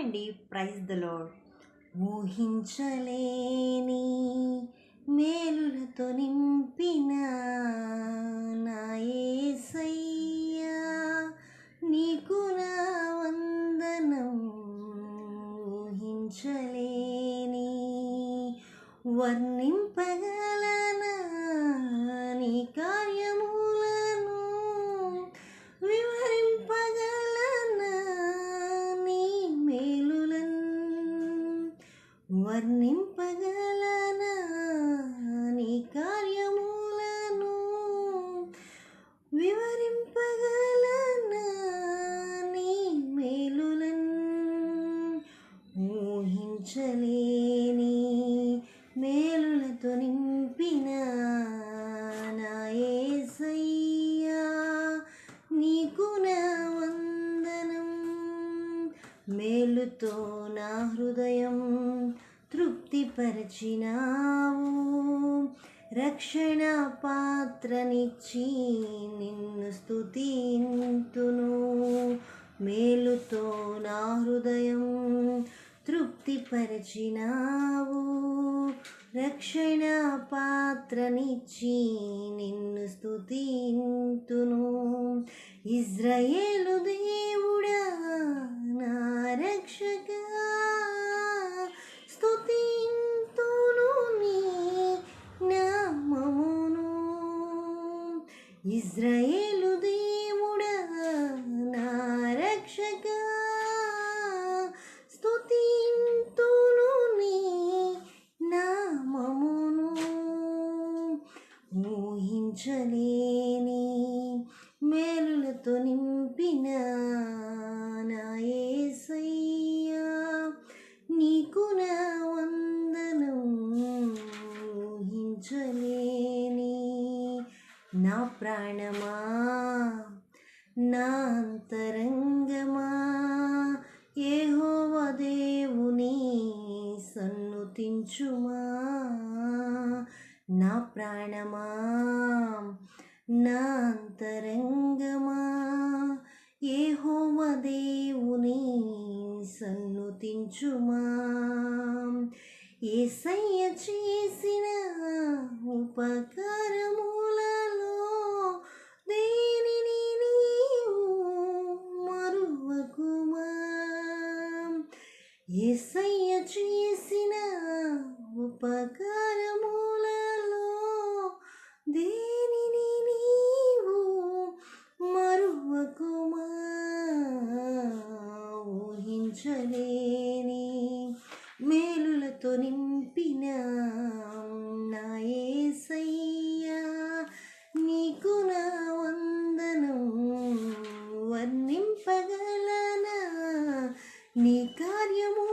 అండి, praise the lord. ఊహించలేని మేలులతో నింపిన నా యేసయ్యా, నీకు నా వందనం. ఊహించలేని వర్ణింపగలనా నీ కార్యములను, వివరింపగలనా నీ మేలులను, వర్ణింపగలనా నీ కార్యములను, వివరింపగలనా నీ మేలులను. ఊహించలేని మేలులతో నింపిన నా యేసయ్యా, నీకు నా వందనం. మేలుతో నా హృదయం తృప్తిపరచినావు, రక్షణ పాత్రనిచ్చి నిన్ను స్తుతింతును. మేలుతో నా హృదయం తృప్తిపరచినావు, రక్షణ పాత్రనిచ్చి నిన్ను స్తుతింతును. ఇజ్రాయేలు దేవుడా నా రక్షకా, స్తుతింతును నీ నామమును. ఇజ్రాయేలు దేవుడా నా రక్షకా, స్తుతింతును నీ నామమును. ఊహించలేని మేలులతో నింపిన నా యేసయ్యా, నీకు నా వందనం. ఊహించలేని నా ప్రాణమా, నా అంతరంగమా, యెహోవా దేవుని సన్నుతించుమా. నా ప్రాణమా, నా అంతరంగమా, యెహోవా దేవుని సన్నుతించుమా. యేసయ్య చేసిన ఉపకారములలో దేనిని నీవు మరువకుమా. యేసయ్య చేసిన ఉపకారములలో దేనిని నీవు మరువకుమా. ఊహించలేని మేలులతో నింపిన నా యేసయ్యా, నీకు నా వందనం. వర్ణింపగలనా నీ కార్యము